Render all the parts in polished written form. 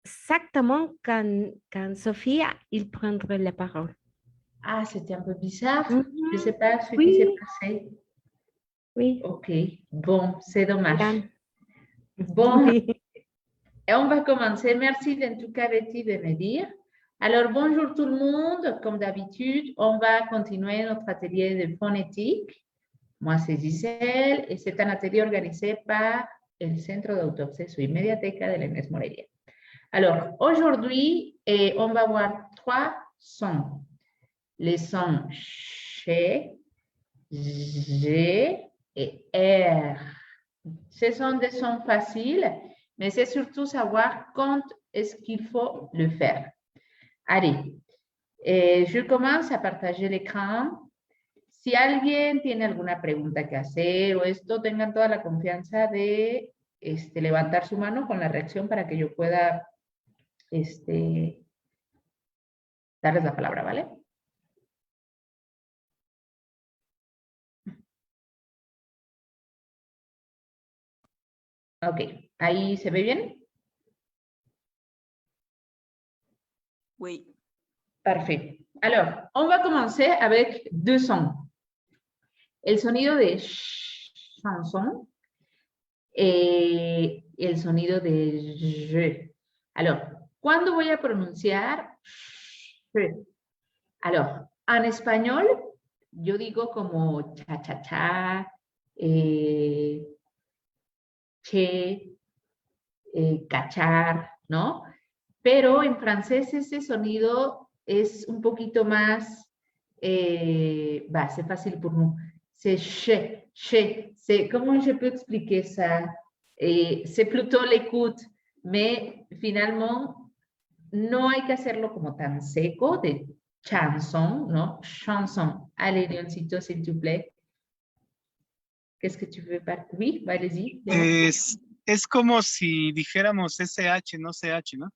exactement quand Sophie, il prendrait la parole. Ah, c'était un peu bizarre. Je ne sais Mhm. pas ce qui s'est Oui, passé. oui, Ok, bon, c'est dommage. bien. Bon, Oui. et on va commencer. Merci en tout cas, Betty, de me dire. Alors, bonjour tout le monde. Comme d'habitude, on va continuer notre atelier de phonétique. Moi, c'est Giselle et c'est un atelier organisé par el Centro de Autoacceso y Mediateca de la Inés Morelia. Alors, aujourd'hui, on va voir trois sons. Les sons ch, g et r. Ce sont des sons faciles, mais c'est surtout savoir quand est-ce qu'il faut le faire. Allez, je commence a partager l'écran. Si alguien tiene alguna pregunta que hacer o esto, tengan toda la confianza de levantar su mano con la reacción para que yo pueda darles la palabra, ¿vale? Ok, ahí se ve bien. Oui. Parfait. Alors, on va commencer avec deux sons. El sonido de chanson y el sonido de je. Alors, ¿cuándo voy a pronunciar je? Alors, en español, yo digo como cha-cha-cha, che, cachar, ¿no? Pero en francés ese sonido es un poquito más, c'est facile pour nous. C'est che, c'est, comment je peux expliquer ça? C'est plutôt l'écoute, mais finalement, no hay que hacerlo como tan seco, de chanson, ¿no? Chanson. Allez, Leoncito, s'il te plaît. Qu'est-ce que tu veux pas? Oui, allez-y. Es como si dijéramos SH, no CH, ¿no?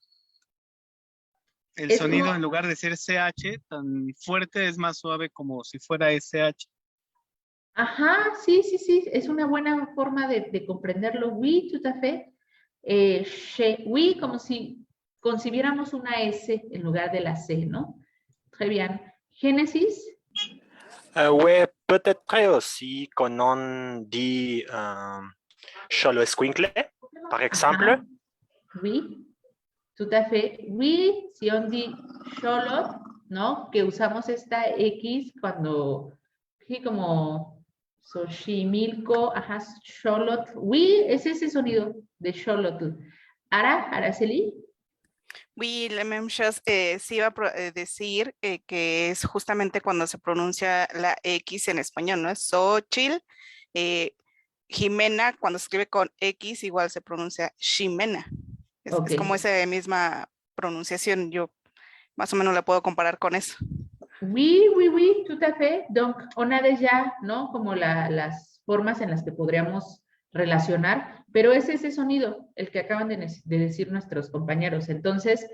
El Es sonido como, en lugar de ser CH tan fuerte es más suave como si fuera SH. ajá, sí, sí, sí, es una buena forma de comprenderlo. Oui, tout à fait. Oui, como si concibiéramos una S en lugar de la C, ¿no? Très bien. Génesis, Ouais, peut-être aussi qu'on on dit Cholo Escuincle, par exemple. ajá, oui, tout à fait. Oui, si on dit Charlotte, ¿no? Que usamos esta X cuando, sí, como Xochimilco, ajá, Charlotte. Oui, es ese sonido de Charlotte. Araceli. Oui, la même chose. Sí iba a decir que es justamente cuando se pronuncia la X en español, ¿no? Es Xochitl. Jimena, cuando se escribe con X, igual se pronuncia Ximena. Ok. Es como esa misma pronunciación. Yo más o menos la puedo comparar con eso. Oui, oui, oui, tout à fait. Donc, on a déjà, ¿no? Como las formas en las que podríamos relacionar, pero es ese sonido el que acaban de decir nuestros compañeros. Entonces,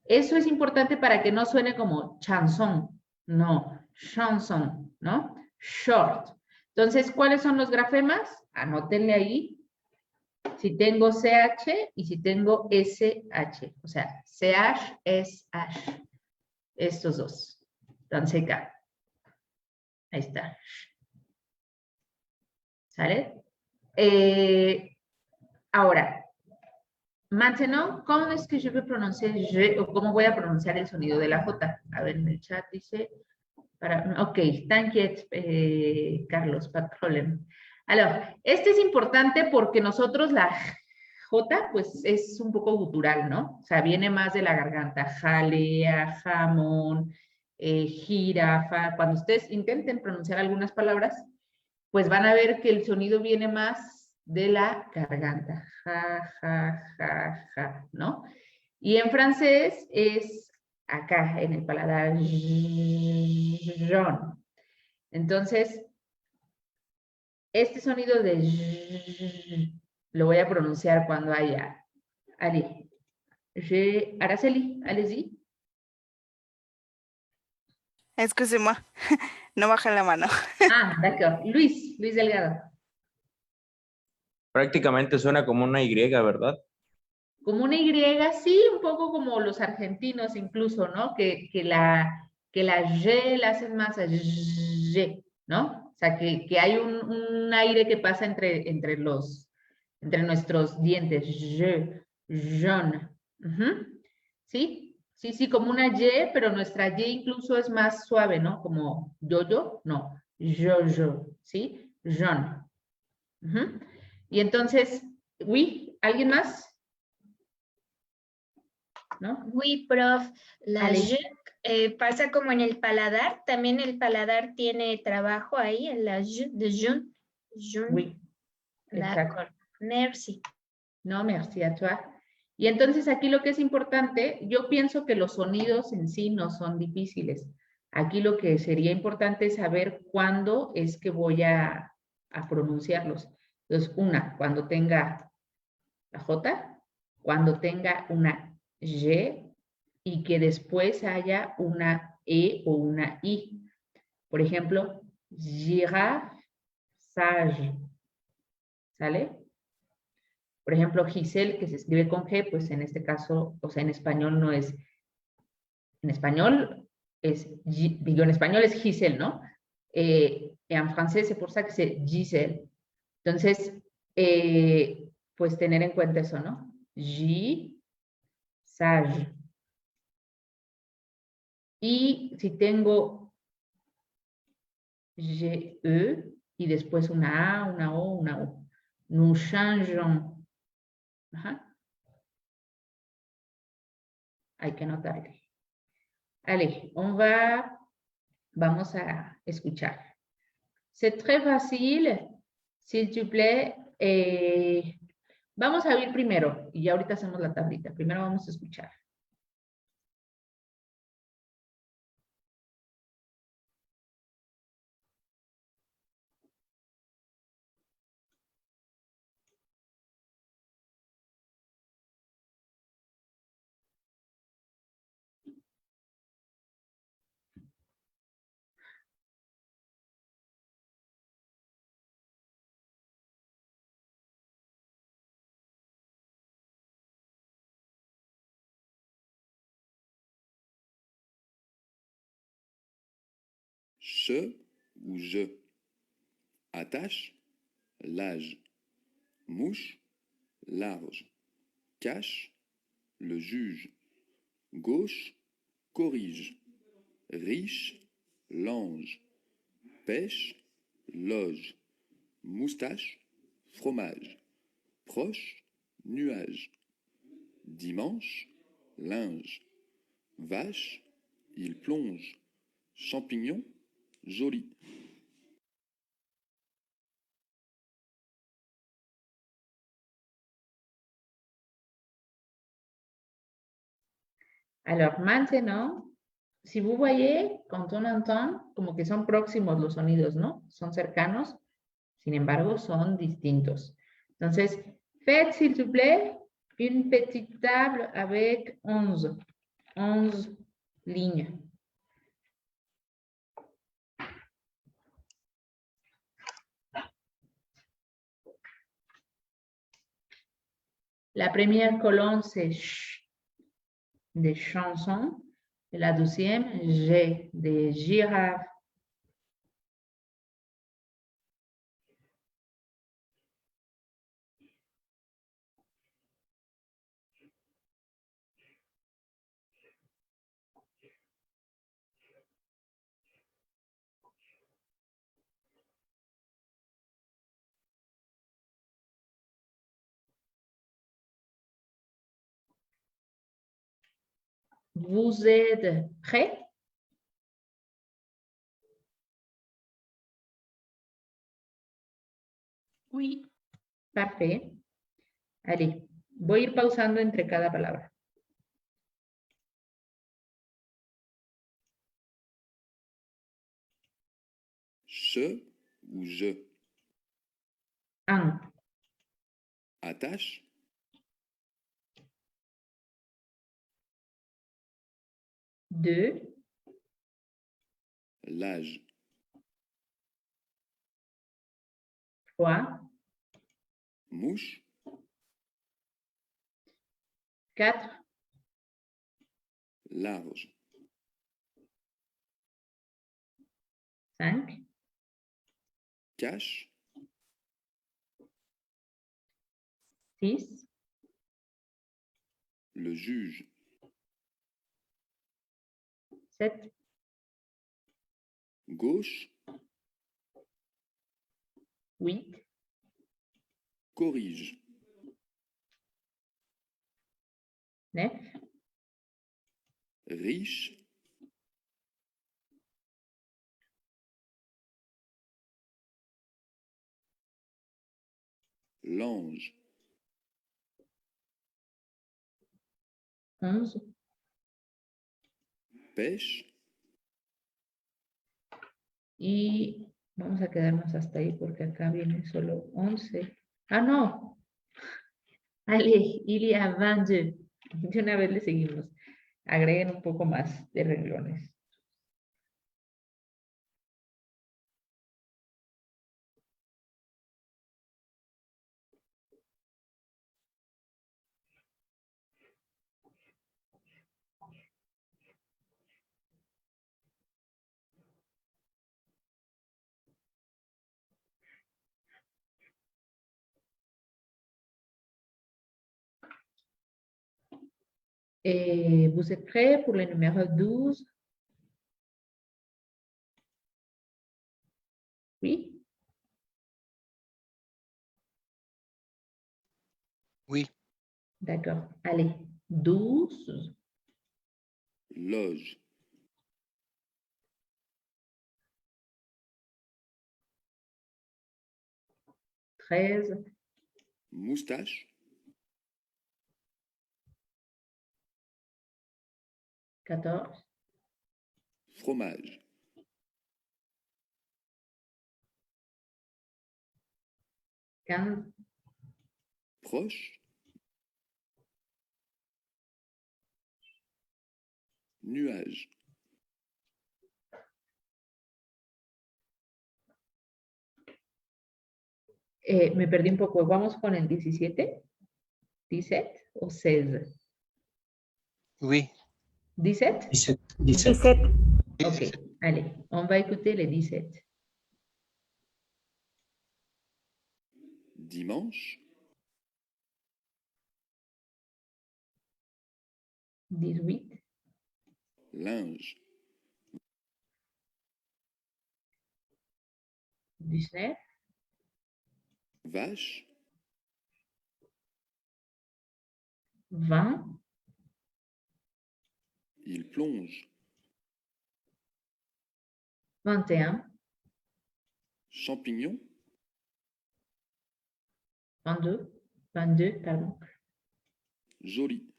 eso es importante para que no suene como chanson, no, chanson, ¿no? Short. Entonces, ¿cuáles son los grafemas? Anótenle ahí. Si tengo CH y si tengo SH, o sea, CH, SH, estos dos. Entonces, acá. Ahí está. ¿Sale? Ahora, maintenant, ¿cómo es que yo voy a pronunciar je, o cómo voy a pronunciar el sonido de la J? A ver, en el chat dice, ok, thank you, Carlos, pas de problème. Alors, este es importante porque nosotros la J, pues es un poco gutural, ¿no? O sea, viene más de la garganta, jalea, jamón, jirafa. Cuando ustedes intenten pronunciar algunas palabras, pues van a ver que el sonido viene más de la garganta. Ja, ja, ja, ja, ¿no? Y en francés es acá, en el paladar. Jon. Entonces, este sonido de lo voy a pronunciar cuando haya. Allez. Araceli, allez-y. Excusez-moi, no baja la mano. Ah, d'accord. Luis Delgado. Prácticamente suena como una Y, ¿verdad? Como una Y, sí, un poco como los argentinos incluso, ¿no? Que la Y la hacen más a Y, ¿no? O sea, que hay un aire que pasa entre nuestros dientes. Je, jaune. Ujú. ¿Sí? Sí, sí, como una Y, pero nuestra Y incluso es más suave, ¿no? Como yo, no. Yo, ¿sí? Jaune. Ujú. Y entonces, oui, ¿alguien más? ¿No? Oui, prof, la Ale. Y pasa como en el paladar, también el paladar tiene trabajo ahí, en la Y de Jun. Oui, exacto. D'accord, merci. No, merci a toi. Y entonces aquí lo que es importante, yo pienso que los sonidos en sí no son difíciles. Aquí lo que sería importante es saber cuándo es que voy a pronunciarlos. Entonces, una, cuando tenga la J, cuando tenga una Y y que después haya una E o una I. Por ejemplo, girafe, sage, ¿sale? Por ejemplo, Giselle, que se escribe con G, pues en este caso, o sea, en español no es, en español es, digo, en español es Giselle, ¿no? En francés se por ça que c'est Giselle. Entonces, pues tener en cuenta eso, ¿no? G, sage. Y si tengo G, E, y después una A, una O, una U. Nous changeons. Ajá. Hay que anotarle. Allez, vamos a escuchar. C'est très facile, s'il te plaît. Vamos a oír primero y ya ahorita hacemos la tablita. Primero vamos a escuchar. che ou je. Attache, l'âge. Mouche, large. Cache, le juge. Gauche, corrige. Riche, l'ange. Pêche, loge. Moustache, fromage. Proche, nuage. Dimanche, linge. Vache, il plonge. Champignon, joli. Alors maintenant, si vous voyez, quand on entend, como que son próximos los sonidos, ¿no? Son cercanos, sin embargo, son distintos. Entonces, faites, s'il vous plaît, une petite table avec 11 lignes. La première colonne, c'est ch de chanson. Et la deuxième, G de girafe. Vous êtes prêts? Oui. Parfait. Allez, voy a ir pausando entre cada palabra. Che ou je. 1, Attache, 2, l'âge. 3, Mouche, 4, large, 5, cache, 6, le juge, 7, gauche, 8, corrige, 9, riche, l'ange, 11, pêche, y vamos a quedarnos hasta ahí porque acá viene solo 11. Ah, no. Allez, il y a 22. De una vez le seguimos. Agreguen un poco más de renglones. Vous êtes prêts pour le numéro 12? Oui? Oui. D'accord. Allez. 12, loge, 13, moustache, 14, fromage, 15, proche, nuage, me perdí un poco. ¿Vamos con el 17? ¿17 o 16? Oui. 17? 17. 17. Ok, allez, on va écouter les 17. dimanche, 18, linge, 19, vache, 20, il plonge, 21, champignon, 22, 22, pardon. joli,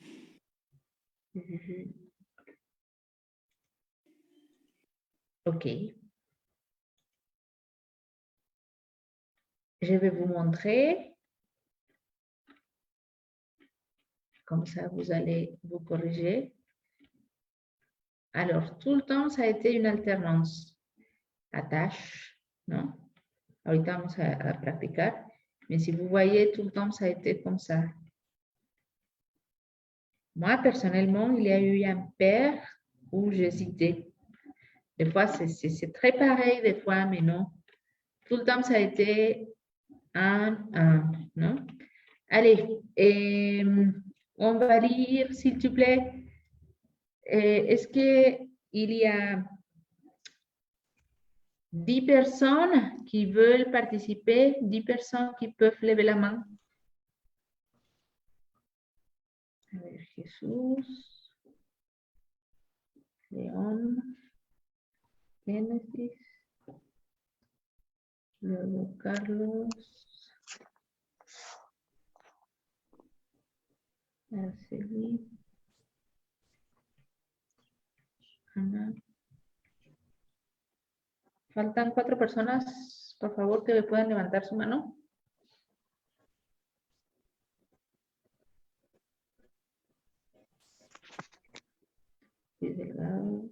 Ok. Je vais vous montrer. Comme ça, vous allez vous corriger. Alors, tout le temps, ça a été une alternance. Attache, ¿no? Ahorita vamos a practicar. Mais si vous voyez, tout le temps, ça a été comme ça. Moi, personnellement, il y a eu un paire où j'hésitais. Des fois, c'est très pareil, des fois, mais non. Tout le temps, ça a été un, non? Allez, on va lire, s'il te plaît. Est-ce qu'il y a 10 personnes qui veulent participer, 10 personnes qui peuvent lever la main? A ver, Jesús, León, Génesis, luego Carlos, Araceli, Ana. Faltan 4 personas, por favor, que me puedan levantar su mano. Luis Delgado.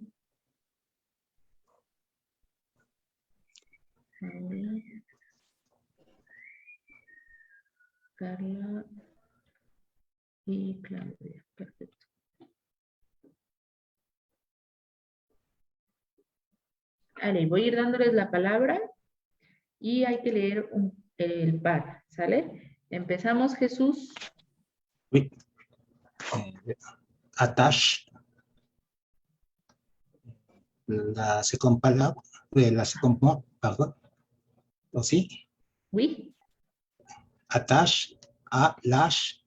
María. Carla. y Claudia. Perfecto. Vale, voy a ir dándoles la palabra y hay que leer el par, ¿sale? Empezamos, Jesús. Oui. Attache. La seconde palabra, la seconde mot, pardon. Aussi. Oui. Attache, lâche,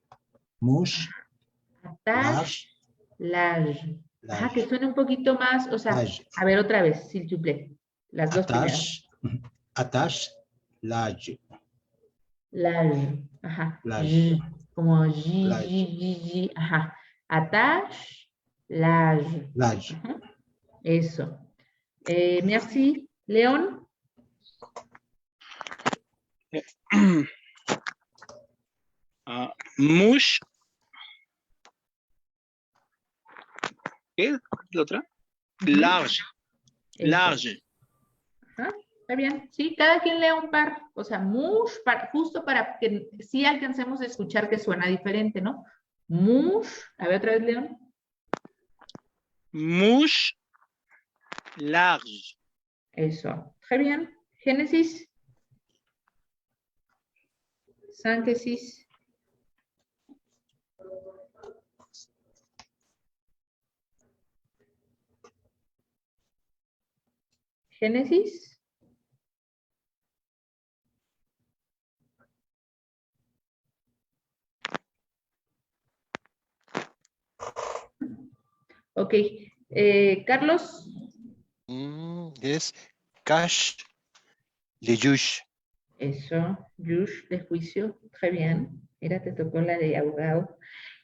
mouche, Attache, lage. Ajá, que lâche, suene un poquito más, o sea, lâche. a ver otra vez, s'il te plaît. Las dos primeras. Attache, lâche. Lage. Ajá. Lage. Como J, Lage. J. Ajá. Attache, lage. Lâche. Ajá. Eso. Merci. León. Mush. ¿Qué? ¿La otra? Large. Eso. Large. Ajá. Está bien. Sí, cada quien lea un par. O sea, mush, justo para que sí alcancemos a escuchar que suena diferente, ¿no? Mush. A ver otra vez, León. Mush. Large. Eso. Très bien. Génesis. Síntesis. Génesis. Ok. Carlos. Es cache, le juge. Eso. Yush de juicio. Très bien. Mira, te tocó la de abogado.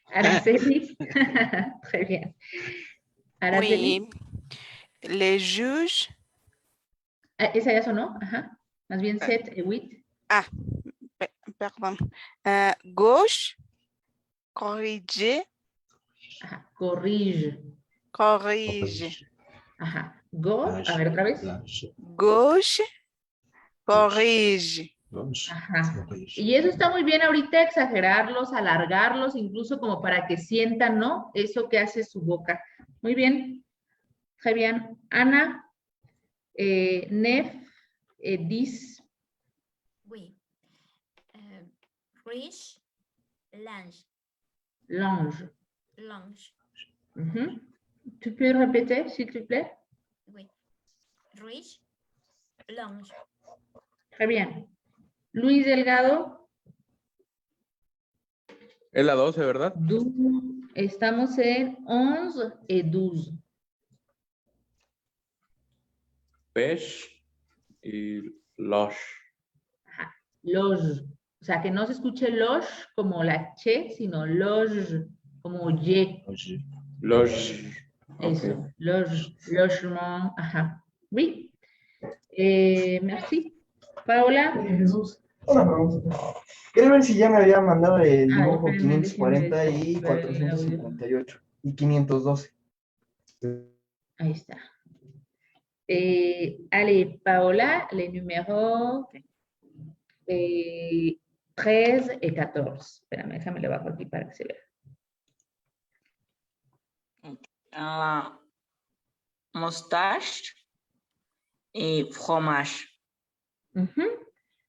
Araceli. Très bien. Araceli. Oui. Les juges. Ah, esa ya sonó. Ajá. Más bien set et huit. Perdón. Gauche. Corriger. Ajá. Corrige. Corrige. Ajá. Go. A ver otra vez. Lâche. Gauche. Corrige. Gauche. Ajá. Corrige. Y eso está muy bien ahorita, exagerarlos, alargarlos, incluso como para que sientan, ¿no? Eso que hace su boca. Muy bien. Très bien. Ana, Nef, 10. Oui. Riche, linge, Lange. linge. Mhm. Tu peux répéter, s'il te plaît? Oui. Riche, linge. Très bien. Luis Delgado, Es la 12, ¿verdad? estamos en 11 et 12. Pêche y loche. Ajá. Loge. O sea, que no se escuche loge como la che, sino loge como ye. Lâche. Loche. Eso. Ok. Loge. Logement. Ajá. Oui. Merci. Paola. Jesús, una pregunta. Quiero ver si ya me había mandado el Ah, dibujo espérame, 540 y déjeme ver el audio. 458 y 512. Ahí está. Allez, Paola, les numéros 13 et 14. Espérame, déjame le bajo aquí para que se vea. Moustache y fromage. Ujú.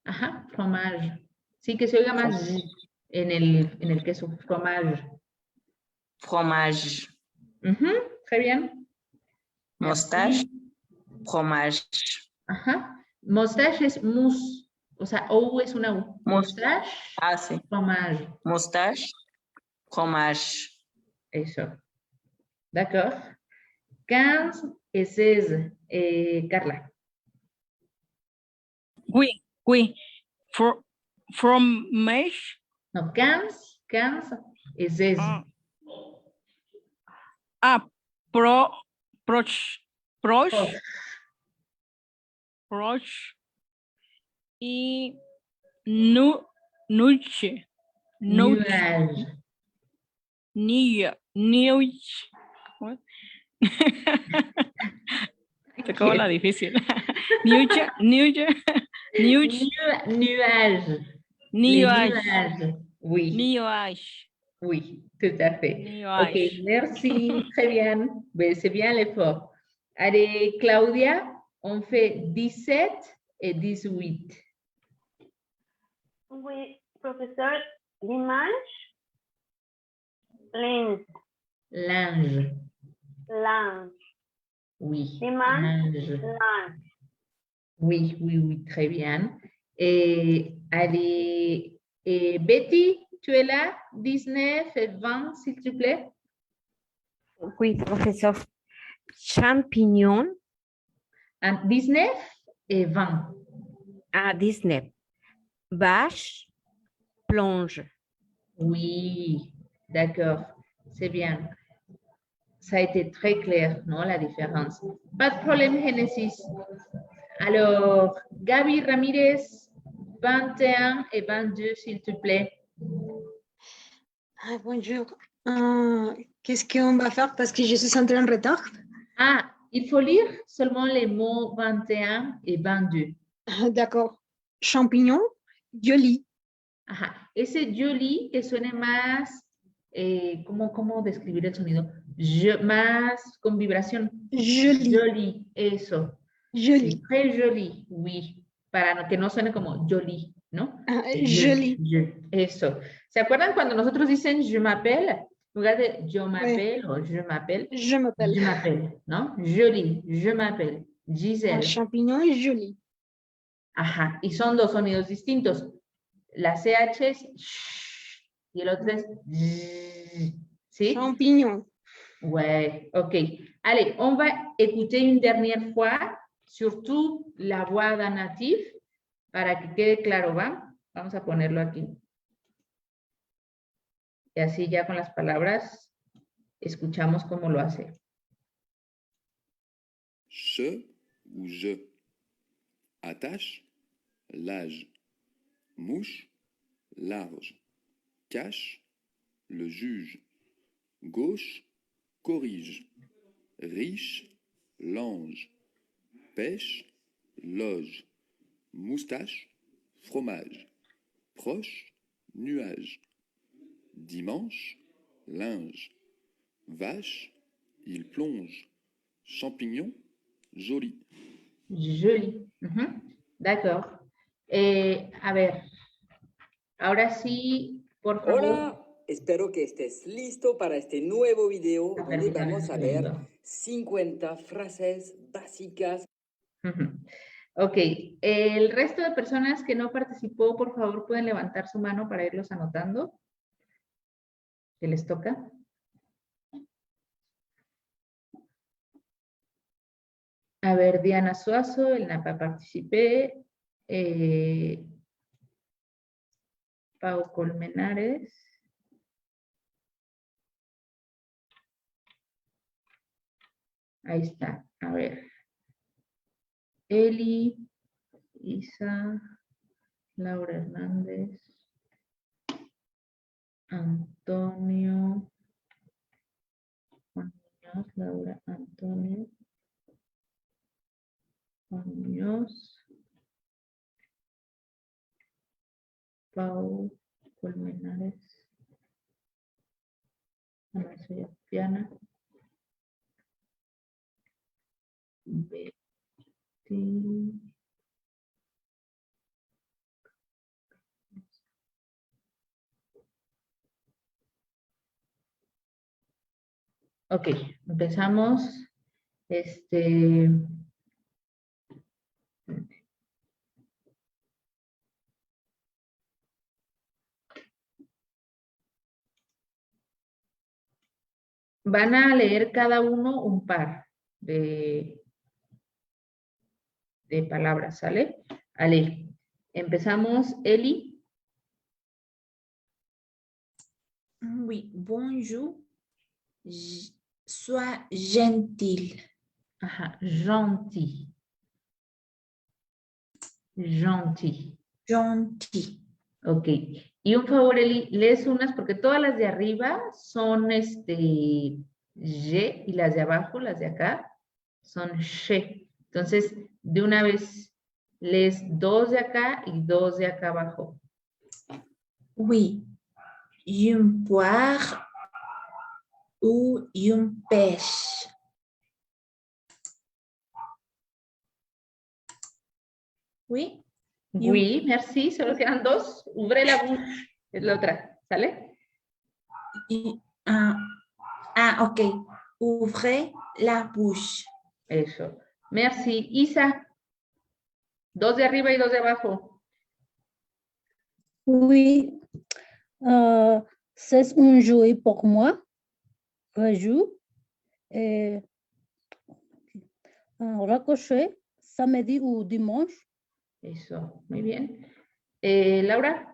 Ajá, fromage. Sí, que se oiga más en el queso, fromage. Fromage. Ujú, très bien. Moustache, fromage. Ajá. Moustache es mousse. O sea, O es una U. Moustache, Ah, sí. fromage. Moustache, fromage. Eso. D'accord. 15 et 16. Carla. Oui, oui. Fromage. No, 15 et 16. Proche y nuage. Nuage. What? Tocó la difícil. Nuage. Nuage. Nuage. Nuage. Oui. Nuage. Oui, tout à fait. Nuage. Ok, merci, très bien. C'est bien l'effort. Allez, Claudia, on fait 17 et 18. Oui, professeur, dimanche, linge, Linge, linge, oui. dimanche, Linge. linge. Oui, oui, oui, très bien. Et allez, et Betty, tu es là? 19 et 20, s'il te plaît. Oui, professeur. Champignon. 19 et 20. À 19. Vache, plonge. Oui, d'accord, c'est bien. Ça a été très clair, non, la différence. Pas de problème, Genesis. Alors, Gaby Ramirez, 21 et 22, s'il te plaît. Ah, bonjour. Qu'est-ce qu'on va faire parce que je suis entrée en retard? Ah, il faut lire seulement les mots 21 et 22. D'accord. Champignon, joli. Ajá. Ese joli que suene más, ¿cómo describir el sonido? Más con vibración. Joli. Joli, eso. Joli. Sí, très joli, oui. Para que no suene como joli, ¿no? Joli. Eso. ¿Se acuerdan cuando nosotros dicen je m'appelle? En lugar de yo m'appelle o je m'appelle. Je m'appelle. Je m'appelle, ¿no? Joli, je m'appelle. Giselle. Un champignon es joli. Ajá. Y son dos sonidos distintos. La CH es sh, y el otro es z, ¿sí? Champignon. Ouais, ok. Allez, on va écouter une dernière fois, surtout la voix d'un natif, para que quede claro, ¿va? Vamos a ponerlo aquí. Y así ya con las palabras escuchamos cómo lo hace. che ou je. Attache, l'âge. Mouche, large. Cache, le juge. Gauche, corrige. Riche, l'ange. Pêche, loge. Moustache, fromage. Proche, nuage. Dimanche, linge. Vache, il plonge. Champignon, joli. Joli. D'accord. A ver, ahora sí, por favor. Hola, espero que estés listo para este nuevo video donde permítame vamos a un ver segundo. 50 frases básicas. Ok, el resto de personas que no participó, por favor, pueden levantar su mano para irlos anotando. ¿Qué les toca? A ver, Diana Suazo, el NAPA participé. Pau Colmenares. Ahí está, a ver. Eli, Isa, Laura Hernández, Antonio, Juan Muñoz, Laura Antonio, Juan Muñoz, Pau Colmenares, Ana Soya Piana, Betty, ok, empezamos. Van a leer cada uno un par de palabras, ¿sale? Ale, empezamos. Eli. Oui, bonjour. Sois gentil. Ajá, gentil. Gentil. Gentil. Ok. Y un favor, Eli, lees unas porque todas las de arriba son Y y las de abajo, las de acá, son she. Entonces, de una vez lees dos de acá y dos de acá abajo. Oui. un poire ou un pêche. Oui. Oui, merci. Solo quedan dos. Ouvrez la bouche. Es la otra. ¿Sale? Ok. Ouvrez la bouche. Eso. Merci. Isa. Dos de arriba y dos de abajo. Oui, c'est un jouet pour moi. Rejoue. Et ricochet, samedi ou dimanche. Eso. Muy bien. Laura.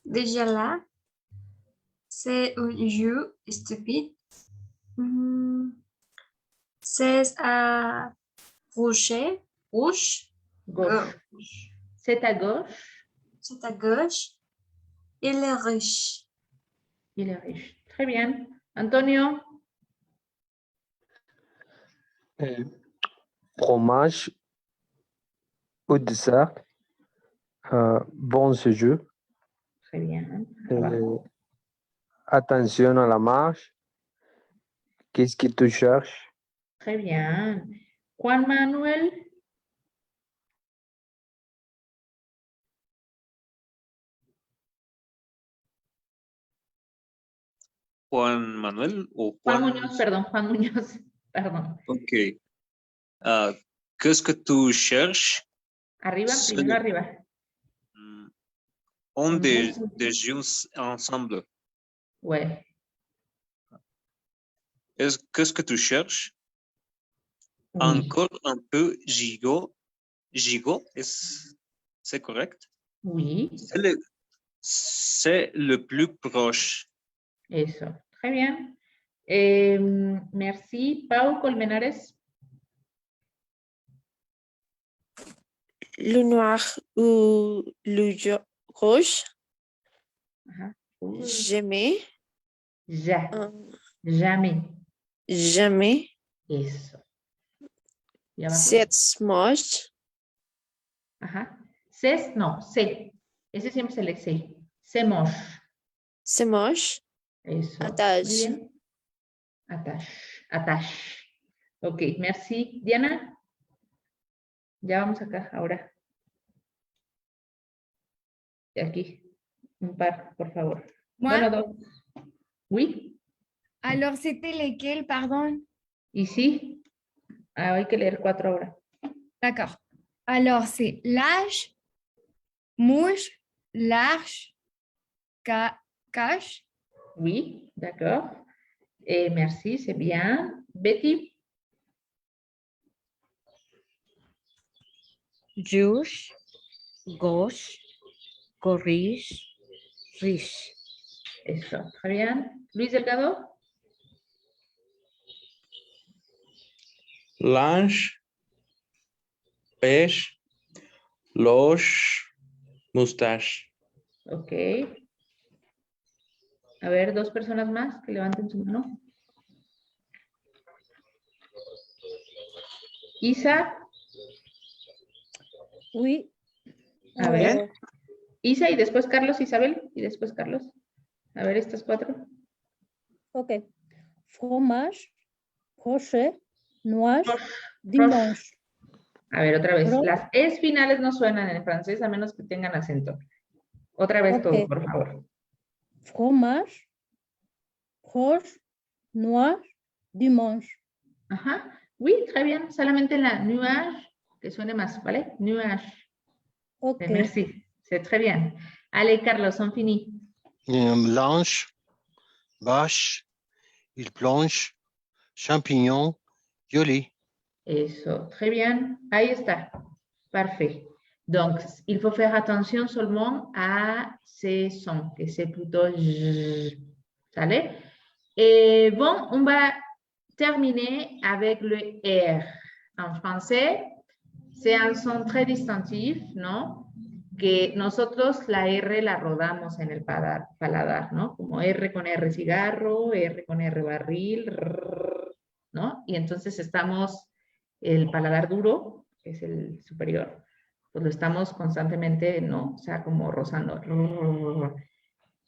Déjà là, c'est un jeu stupide. C'est à rocher, rouge. Gauche. C'est à gauche. C'est à gauche. Il est riche. Il est riche. Très bien. Antonio. Fromage au dessert. Bon jeu. Très bien. Attention à la marche. Qu'est-ce que tu cherches? Très bien. Juan Manuel. Juan Manuel o Juan Juan... Muñoz, perdón, Juan Muñoz. Perdón. Ok. Qu'est-ce que tu cherches? Arriba, primero arriba. On des jeux ensemble. Ouais. Qu'est-ce que tu cherches? Oui. Encore un peu gigot. Gigot, c'est correct? Oui. C'est le plus proche. Eso. Très bien. Merci. Pau Colmenares. Le noir ou le rouge. Jamais. Jamais. Jamais. Eso. C'est moche. Ajá. C'est, no, c'est. Ese siempre se le sé. C'est moche. C'est moche. Eso. Attache. Muy bien. Attache. Attache. Ok, merci. Diana. Ya vamos acá ahora. De aquí. Un par, por favor. Moi? Bueno, dos. Oui. Alors, c'était lesquels, pardon? Ici. Ah, hay que leer 4 ahora. D'accord. Alors, c'est l'âge, mouche, large, cache. Oui, d'accord. Et merci, c'est bien. Betty. Juge, gauche, corrige, riche. Eso, très bien. Luis Delgado. Linge, pêche, loge, moustache. Ok. A ver, 2 personas más que levanten su mano. Isa. Oui. A ver. Isa y después Carlos, Isabel y después Carlos. A ver, estas 4. Ok. Fromage, crochet, noix, dimanche. A ver, otra vez. Las es finales no suenan en francés a menos que tengan acento. Otra vez todo, por favor. Fromage, crochet, noix, dimanche. Ajá. Oui, très bien. Solamente en la nuage, que suene más, ¿vale? Nuage. Ok. Merci. C'est très bien. Allez, Carlos, on finit. Blanche, vache, il plonge, champignon, joli. Eso, très bien. Ahí está. Parfait. Donc, il faut faire attention seulement à ces sons, que c'est plutôt j. ¿Sale? Et bon, on va terminer avec le R. En français, c'est un son très distinctif, ¿no? Que nosotros la R la rodamos en el paladar, ¿no? Como R con R cigarro, R con R barril, ¿no? Y entonces estamos el paladar duro, que es el superior, pues lo estamos constantemente, ¿no? O sea, como rozando.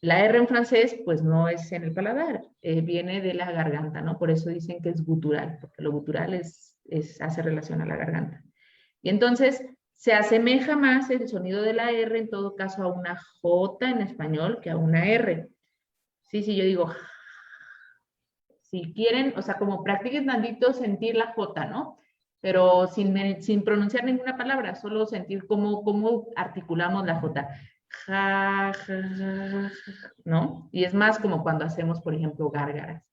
La R en francés, pues no es en el paladar, viene de la garganta, ¿no? Por eso dicen que es gutural, porque lo gutural hace relación a la garganta. Y entonces se asemeja más el sonido de la R, en todo caso, a una J en español que a una R. Sí, yo digo, si quieren, o sea, como practiquen tantito sentir la J, ¿no? Pero sin pronunciar ninguna palabra, solo sentir cómo articulamos la J. Ja, ja, ja, ¿no? Y es más como cuando hacemos, por ejemplo, gárgaras.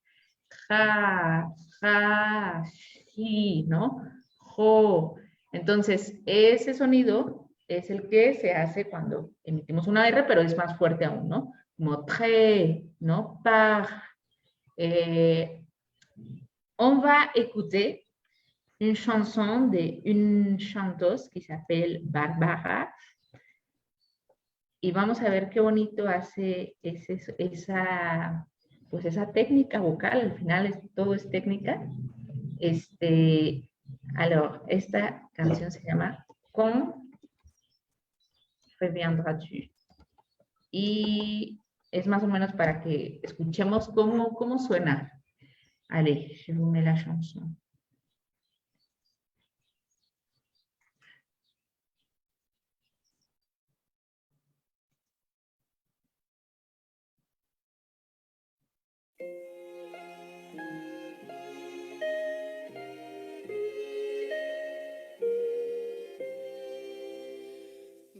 Ja, ja, ji, ¿no? Jo. Entonces, ese sonido es el que se hace cuando emitimos una R, pero es más fuerte aún, ¿no? Como très, ¿no? Par. On va écouter une chanson d'une chanteuse qui s'appelle Barbara. Y vamos a ver qué bonito hace esa técnica vocal. Al final todo es técnica. Alors, esta canción se llama Quand reviendras-tu. Y es más o menos para que escuchemos cómo suena. Allez, je vous mets la chanson.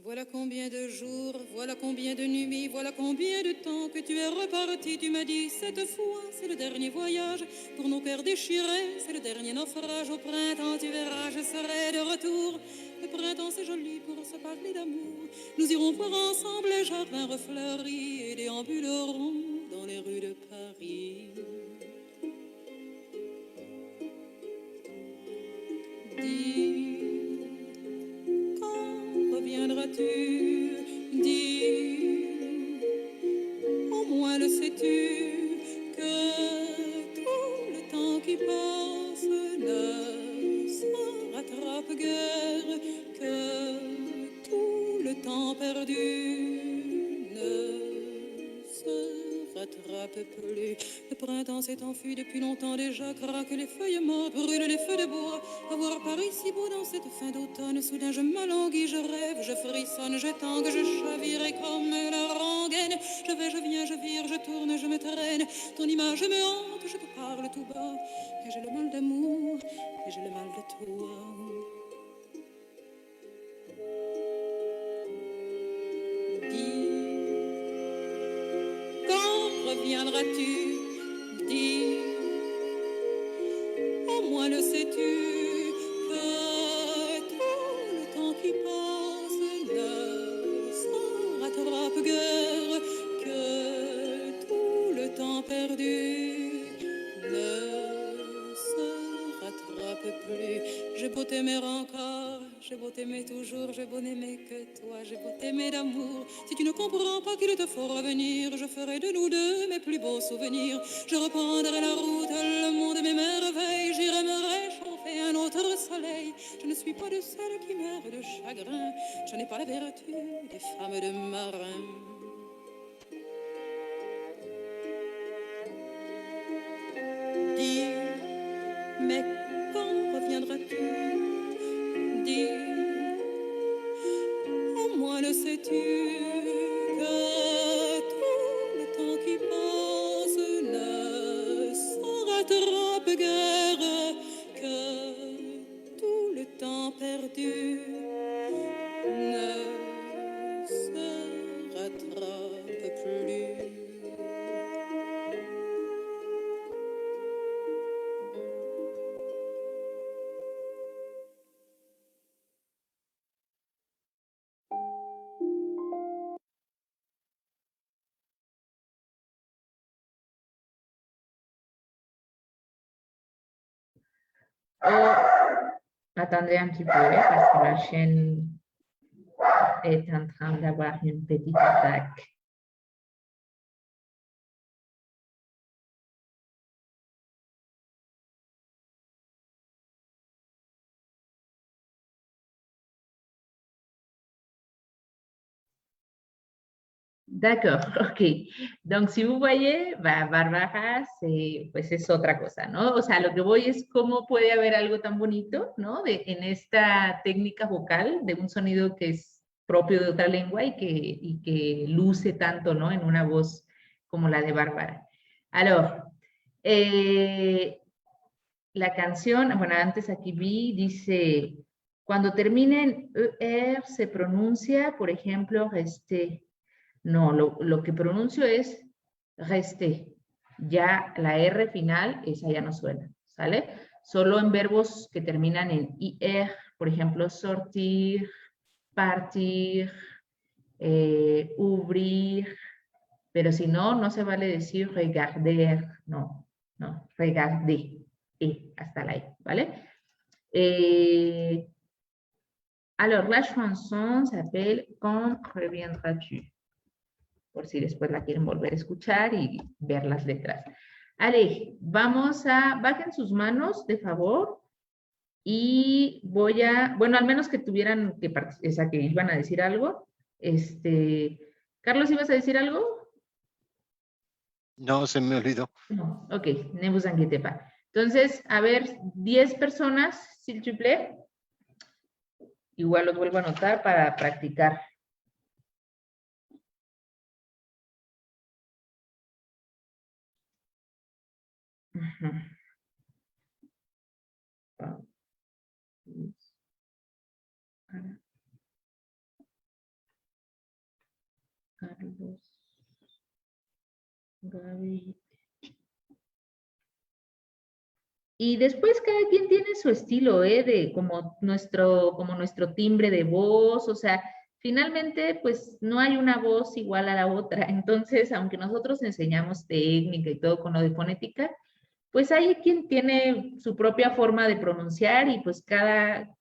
Voilà combien de jours, voilà combien de nuits, voilà combien de temps que tu es reparti. Tu m'as dit cette fois, c'est le dernier voyage. Pour nos cœurs déchirés, c'est le dernier naufrage. Au printemps, tu verras, je serai de retour. Le printemps, c'est joli pour se parler d'amour. Nous irons voir ensemble les jardins refleuris et déambulerons dans les rues de Paris. Dis, quand reviendras-tu? Dis, au moins le sais-tu, que tout le temps qui passe ne se rattrape guère, que tout le temps perdu ne se rattrape plus. Le printemps s'est enfui depuis longtemps déjà, craquent les feuilles mortes, brûlent les feux de bois. À voir Paris si beau dans cette fin d'automne, soudain je m'alanguis, je rêve, je frissonne, je tangue, je chavire et comme la rengaine. Je vais, je viens, je vire, je tourne, je me traîne. Ton image me hante, je te parle tout bas. Et j'ai le mal d'amour, et j'ai le mal de toi. Reviendras-tu? Dis, au moins le sais-tu, que tout le temps qui passe ne se rattrape guère, que tout le temps perdu ne se rattrape plus. J'ai beau t'aimer encore, j'ai beau t'aimer toujours, j'ai beau n'aimer que toi, j'ai beau t'aimer d'amour. Si tu ne comprends pas qu'il te faut revenir, je ferai de nous deux mes plus beaux souvenirs. Je reprendrai la route, le monde de mes merveilles, j'irai me réchauffer un autre soleil. Je ne suis pas de celles qui meurent de chagrin, je n'ai pas la vertu des femmes de marins. Dis, mais quand reviendras-tu? Dis, au moins le sais-tu, que tout le temps qui passe ne se rattrape guère, que tout le temps perdu ne se rattrape plus. Attendez un petit peu, parce que la chaîne est en train d'avoir une petite attaque. D'accord, ok. Donc, si vous voyez, Bárbara, pues es otra cosa, ¿no? O sea, lo que voy es cómo puede haber algo tan bonito, ¿no? En esta técnica vocal de un sonido que es propio de otra lengua y que luce tanto, ¿no? En una voz como la de Bárbara. Alors, la canción, bueno, antes aquí vi, dice, cuando termina en ER se pronuncia, por ejemplo, resté. No, lo que pronuncio es resté. Ya la R final, esa ya no suena, ¿sale? Solo en verbos que terminan en IR, por ejemplo, sortir, partir, ouvrir, pero si no, no se vale decir regarder, no, regarder, hasta la E, ¿vale? Alors, la chanson s'appelle Quand reviendras-tu? Por si después la quieren volver a escuchar y ver las letras. Ale, bajen sus manos, de favor, y bueno, al menos que tuvieran que iban a decir algo. Carlos, ¿ibas a decir algo? No, se me olvidó. No, ok, ne vous inquiétez pas. Entonces, a ver, 10 personas, s'il te plaît. Igual los vuelvo a anotar para practicar. Carlos, Gaby. Y después cada quien tiene su estilo, de como nuestro timbre de voz, o sea, finalmente pues no hay una voz igual a la otra. Entonces, aunque nosotros enseñamos técnica y todo con lo de fonética, pues hay quien tiene su propia forma de pronunciar y pues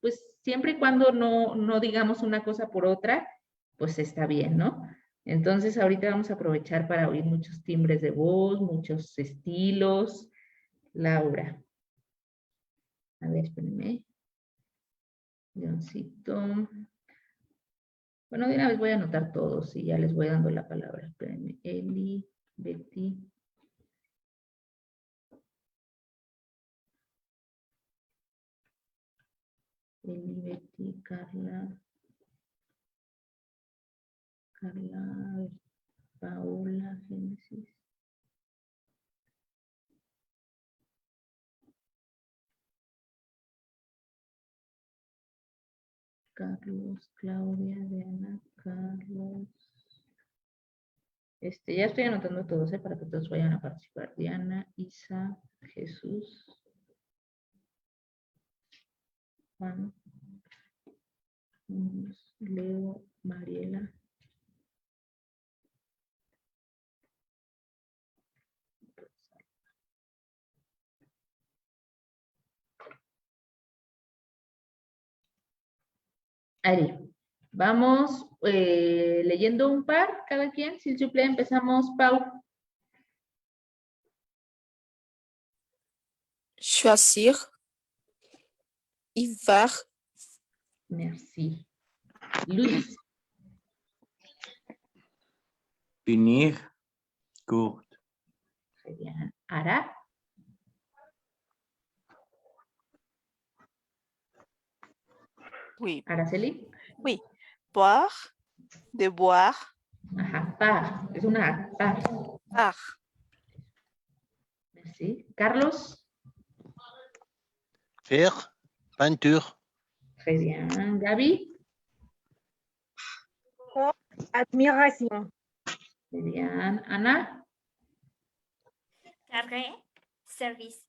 pues siempre y cuando no digamos una cosa por otra, pues está bien, ¿no? Entonces ahorita vamos a aprovechar para oír muchos timbres de voz, muchos estilos. Laura. A ver, espérenme. Leoncito. Bueno, de una vez voy a anotar todos y ya les voy dando la palabra. Espérenme. Eli, Betty. Eli, Betty, Carla, Paola, Génesis. Carlos, Claudia, Diana, Carlos. Ya estoy anotando todos, para que todos vayan a participar. Diana, Isa, Jesús, Juan, Leo, Mariela. Ahí. Vamos leyendo un par cada quien. S'il vous plaît, empezamos, Pau. Choisir. Hiver. Merci. Luis. Punir. Court. Très bien. Ara. Oui. Araceli. Oui. Boire. De boire. Ajá, par. Es una A. Par. Par. Merci. Carlos. Faire. Peinture. Très bien. Gaby. Admiration. Muy bien. Ana. Carré, service.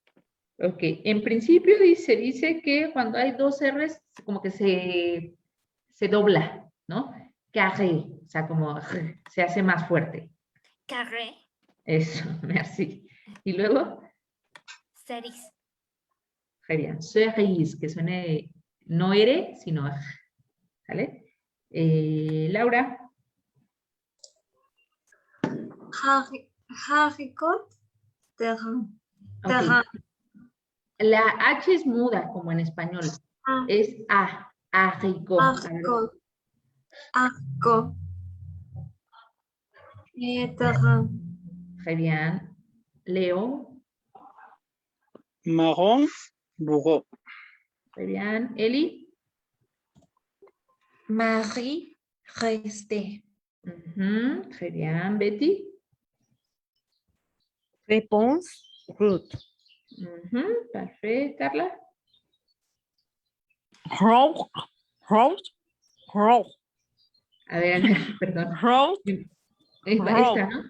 Ok, en principio se dice que cuando hay dos R's, como que se dobla, ¿no? Carré, o sea, como se hace más fuerte. Carré, Eso, merci. Y luego, cerise. très bien, cerise, que suene no ere, sino ¿vale? Laura. Haricot, terrain. Okay. La H es muda, como en español. Es A, haricot. Haricot. Arco. terrain. Très bien. Léo. Marron, bureau. Très bien. Eli. Marie, rester. Très bien. Betty. Réponse, route. Parfait. Carla. Road, road, road, A ver, perdón. road, Esta, ¿no?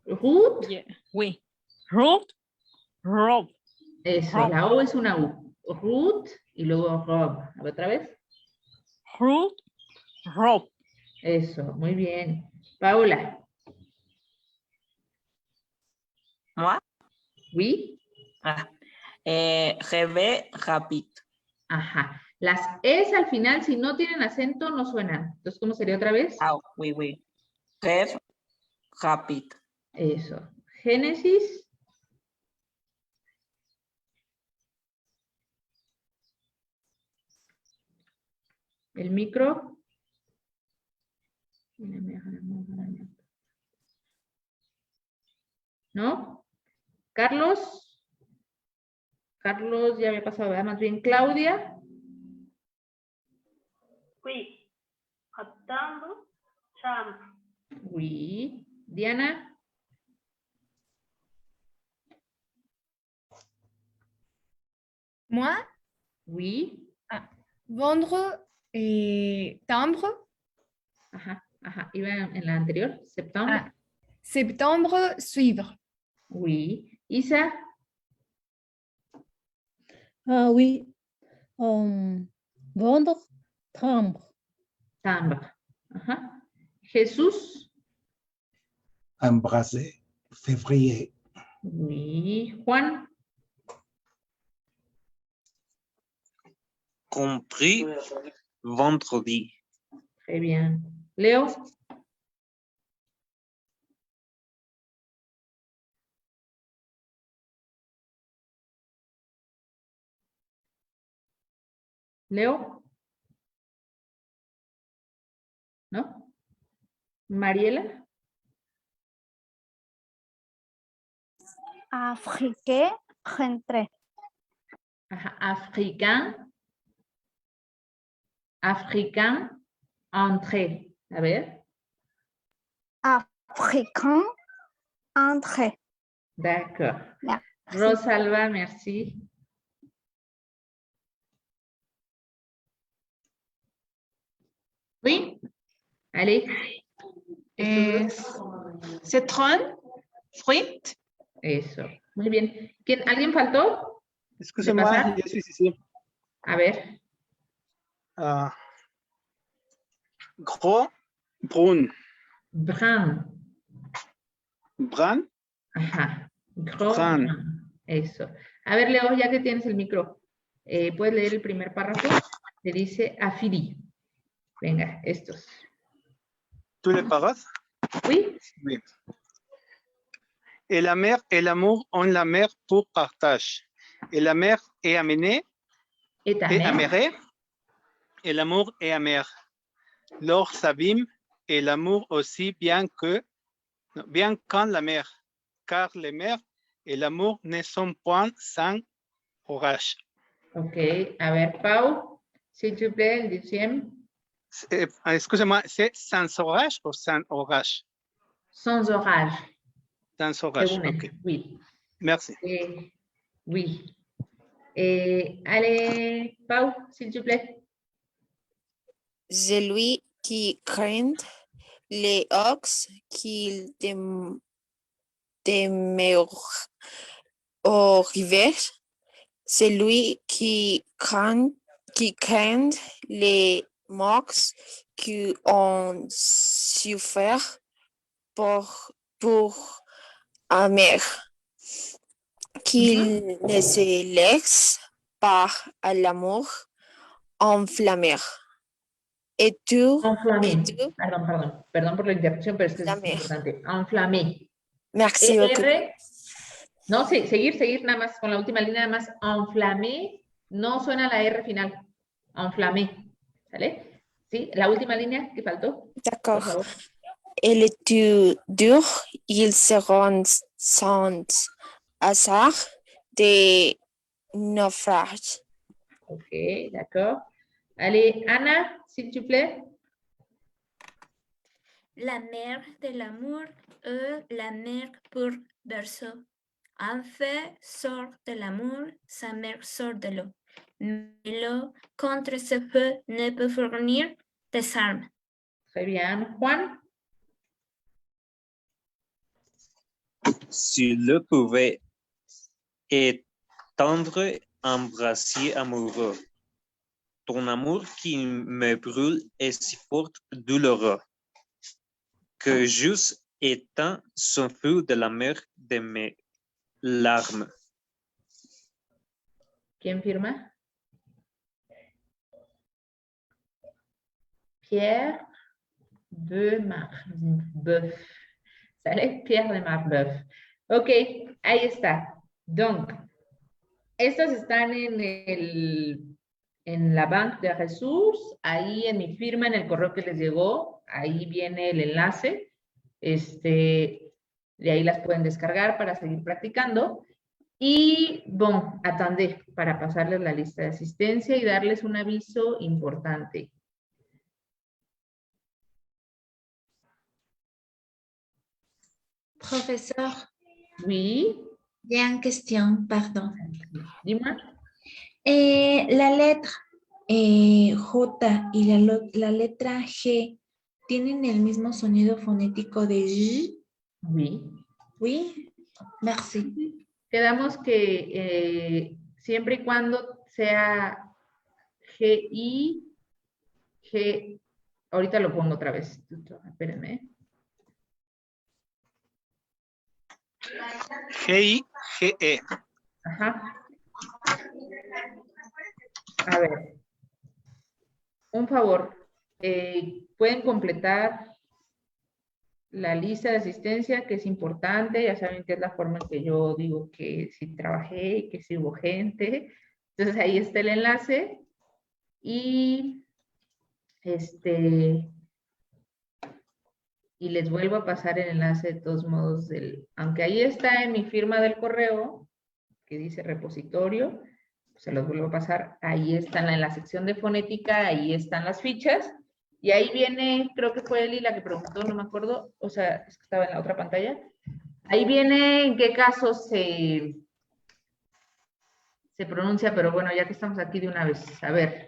Route. yeah, oui. Road, road. Eso, Rob. la O es una U. Route y luego Rob. A ver, otra vez. Road, road. Eso, muy bien. Paula. Moi? Oui. Rêver rapide. Ajá. Las Es al final, si no tienen acento, no suenan. Entonces, ¿cómo sería otra vez? Ah, oui, oui. Rêve rapide. Eso. Génesis. El micro. ¿No? Carlos. Carlos ya había pasado, ¿verdad? Más bien Claudia. Oui. Attendre, chambre. Oui. Diana. Moi, Oui. vendre et timbre. Ajá, ajá. Iba en la anterior. Septembre. Septembre, suivre. Oui. Isa. Ah oui. Vendre, timbre. Timbre. Ajá. Jesús. Embrasser, février. Oui. Juan. Compris, vendredi. Très bien. Leo. Leo. ¿No? Mariela. Africain, rentré. Ajá. Africain. Africain. Entrée. A ver. Africain, entré. D'accord. Merci. Rosalba, merci. Oui. Allez. Citron, fruit. Eso. Muy bien. ¿Alguien faltó? Excusez-moi, pasar? je suis ici. A ver. Gros, brun. Brun. Brun, Ajá. Gros. brun. Brun. Eso. A ver, Leo, ya que tienes el micro, ¿puedes leer el primer párrafo? Le dice Afiri. Venga, estos. Tous les paroles? Oui. Oui. Et la mer et l'amour ont la mer pour partage. Et la mer est amenée, est amérée, et l'amour est amer. L'or s'abîme et l'amour aussi bien qu'en la mer, car les mers et l'amour ne sont point sans orage. Ok, a ver, Pau, s'il te plaît, el deuxième. Excusez-moi, c'est sans orage ou sans orage? Sans orage. Sans orage, ok. Oui. Merci. Oui. Allez, Pau, s'il te plaît. Celui qui craint les ox qu'il demeure au rivière, celui qui craint les morts qui ont souffert pour amer, qu'il ne se laisse pas à l'amour enflammer. Et tú, Perdón por la interrupción, pero es que es importante. Enflammé. Merci beaucoup. No, sí, seguir nada más con la última línea, nada más. Enflammé, no suena la R final. Enflammé, ¿sale? Sí, la última línea que faltó. D'accord. Elle est dure, ils seront sans hasard de naufrage. Ok, d'accord. Allez, Anna, s'il te plaît. La mère de l'amour est la mère pour berceau. Un feu sort de l'amour, sa mère sort de l'eau. Mais l'eau contre ce feu ne peut fournir des armes. Très bien. Juan. Si le pouvait étendre un brasier amoureux, ton amour qui me brûle est si fort douloureux, que j'eusse éteint son feu de la mer de mes larmes. ¿Quién firma? Pierre de Marbeuf. ¿Sale? Pierre de Marbeuf. Ok, ahí está. Donc, estas están en la banque de ressources, ahí en mi firma, en el correo que les llegó, ahí viene el enlace. De ahí las pueden descargar para seguir practicando. Y, bon, attendez, para pasarles la lista de asistencia y darles un aviso importante. Professeur, Oui, j'ai une question, pardon. dis-moi. La letra J y la letra G tienen el mismo sonido fonético de J. Oui. Oui, merci. Quedamos que siempre y cuando sea GI, G, ahorita lo pongo otra vez. Espérenme. G-I-G-E. Ajá. A ver. Un favor. Pueden completar la lista de asistencia, que es importante. Ya saben que es la forma en que yo digo que sí trabajé y que sí hubo gente. Entonces ahí está el enlace. Y y les vuelvo a pasar el enlace de todos modos aunque ahí está en mi firma del correo, que dice repositorio, se los vuelvo a pasar, ahí están en la sección de fonética, ahí están las fichas, y ahí viene, creo que fue Eli la que preguntó, no me acuerdo, o sea, es que estaba en la otra pantalla, ahí viene en qué casos se pronuncia, pero bueno, ya que estamos aquí de una vez, a ver,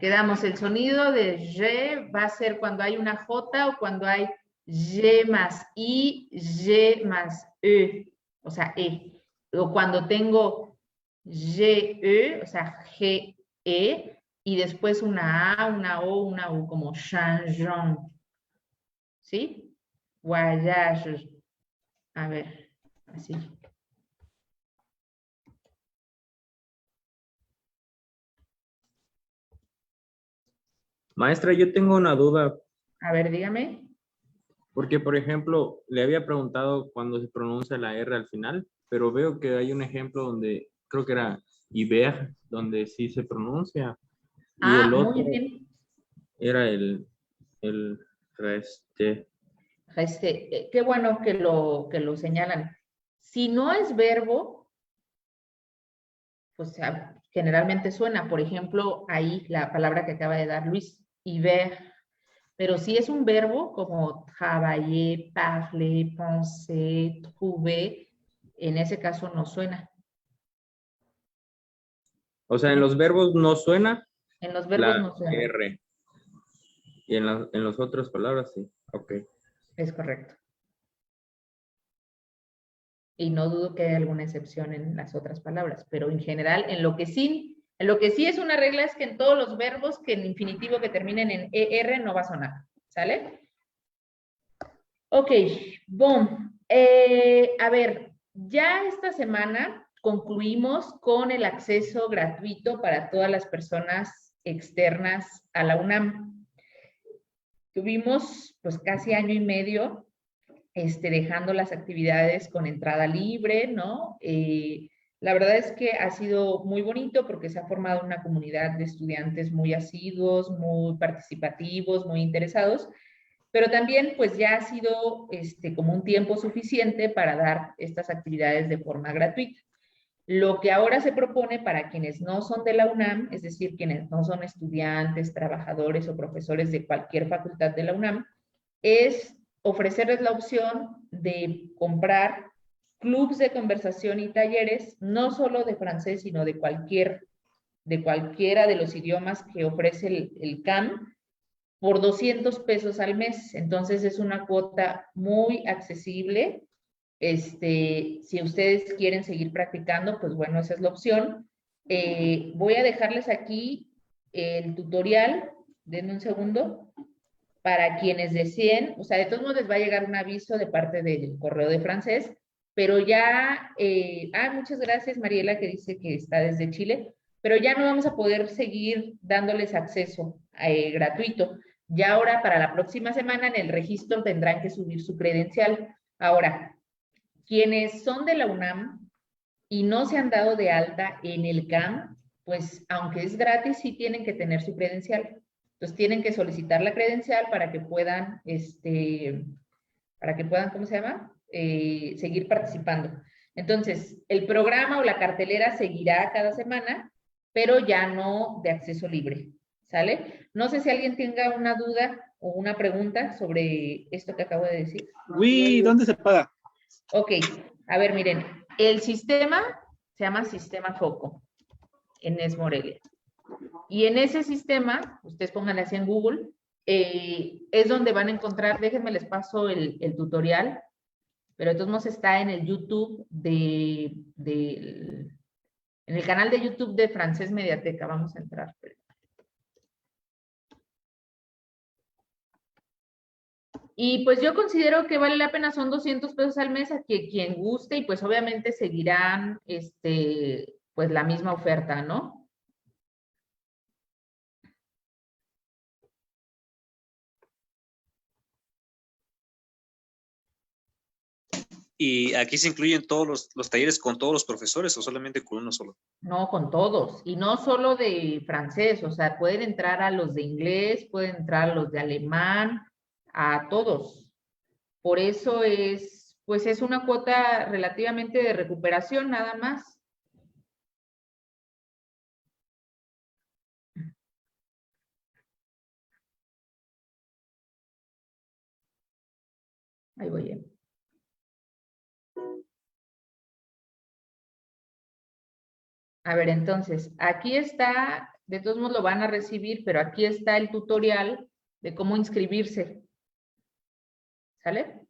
quedamos, el sonido de G va a ser cuando hay una J o cuando hay G más I, G más E, o sea, E. O cuando tengo G, E, o sea, G, E, y después una A, una O, una U, como changeant. ¿Sí? Voyage. A ver, así. Maestra, yo tengo una duda. A ver, dígame. Porque, por ejemplo, le había preguntado cuando se pronuncia la R al final, pero veo que hay un ejemplo donde, creo que era Iber, donde sí se pronuncia. Y el otro muy bien. Era el reste. Qué bueno que lo señalan. Si no es verbo, pues generalmente suena. Por ejemplo, ahí la palabra que acaba de dar Luis, Iber. Pero si es un verbo como travailler, parler, penser, trouver, en ese caso no suena. O sea, en los verbos no suena. En los verbos no suena. R. Y en las otras palabras sí. Ok. Es correcto. Y no dudo que haya alguna excepción en las otras palabras, pero en general, en lo que sí es una regla es que en todos los verbos que en infinitivo que terminen en ER no va a sonar. ¿Sale? Ok, boom. A ver, ya esta semana concluimos con el acceso gratuito para todas las personas externas a la UNAM. Tuvimos pues casi año y medio dejando las actividades con entrada libre, ¿no? La verdad es que ha sido muy bonito porque se ha formado una comunidad de estudiantes muy asiduos, muy participativos, muy interesados, pero también pues ya ha sido como un tiempo suficiente para dar estas actividades de forma gratuita. Lo que ahora se propone para quienes no son de la UNAM, es decir, quienes no son estudiantes, trabajadores o profesores de cualquier facultad de la UNAM, es ofrecerles la opción de comprar clubs de conversación y talleres, no solo de francés, sino de cualquiera de los idiomas que ofrece el CAM, por 200 pesos al mes. Entonces es una cuota muy accesible. Si ustedes quieren seguir practicando, pues bueno, esa es la opción. Voy a dejarles aquí el tutorial, denme un segundo, para quienes deseen, o sea, de todos modos les va a llegar un aviso de parte del correo de francés, pero ya, muchas gracias Mariela que dice que está desde Chile, pero ya no vamos a poder seguir dándoles acceso gratuito. Ya ahora para la próxima semana en el registro tendrán que subir su credencial. Ahora, quienes son de la UNAM y no se han dado de alta en el CAM, pues aunque es gratis, sí tienen que tener su credencial. Entonces tienen que solicitar la credencial para que puedan, ¿cómo se llama? Seguir participando. Entonces, el programa o la cartelera seguirá cada semana, pero ya no de acceso libre, ¿sale? No sé si alguien tenga una duda o una pregunta sobre esto que acabo de decir. Uy, ¿dónde se paga? Ok, a ver, miren, el sistema se llama Sistema Foco en ES Morelia. Y en ese sistema, ustedes pónganle así en Google, es donde van a encontrar, déjenme les paso el tutorial, pero de todos modos está en el YouTube en el canal de YouTube de Francés Mediateca. Vamos a entrar. Y pues yo considero que vale la pena, son 200 pesos al mes a quien guste, y pues obviamente seguirán pues la misma oferta, ¿no? ¿Y aquí se incluyen todos los talleres con todos los profesores o solamente con uno solo? No, con todos. Y no solo de francés, o sea, pueden entrar a los de inglés, pueden entrar a los de alemán, a todos. Por eso pues es una cuota relativamente de recuperación, nada más. Ahí voy. A ver, entonces, aquí está, de todos modos lo van a recibir, pero aquí está el tutorial de cómo inscribirse. ¿Sale?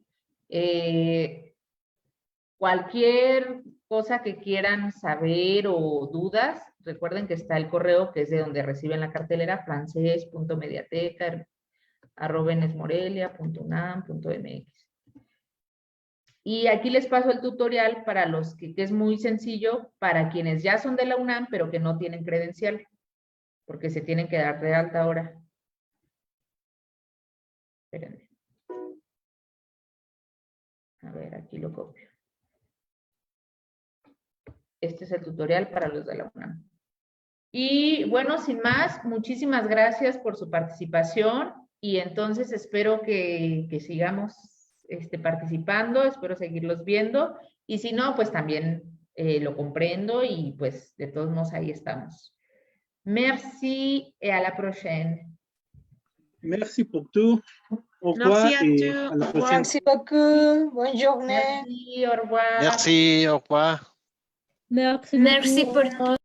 Cualquier cosa que quieran saber o dudas, recuerden que está el correo que es de donde reciben la cartelera, francés.mediateca@enesmorelia.unam.mx. Y aquí les paso el tutorial para los que es muy sencillo, para quienes ya son de la UNAM, pero que no tienen credencial, porque se tienen que dar de alta ahora. Espérenme. A ver, aquí lo copio. Este es el tutorial para los de la UNAM. Y bueno, sin más, muchísimas gracias por su participación, y entonces espero que sigamos participando, espero seguirlos viendo, y si no, pues también lo comprendo, y pues de todos modos ahí estamos. Merci et à la prochaine. Merci pour tout. Au revoir Merci à et tous. à la prochaine. Merci beaucoup. Bonne journée. Merci, au revoir. Merci, au revoir. Merci. Merci beaucoup. pour tout.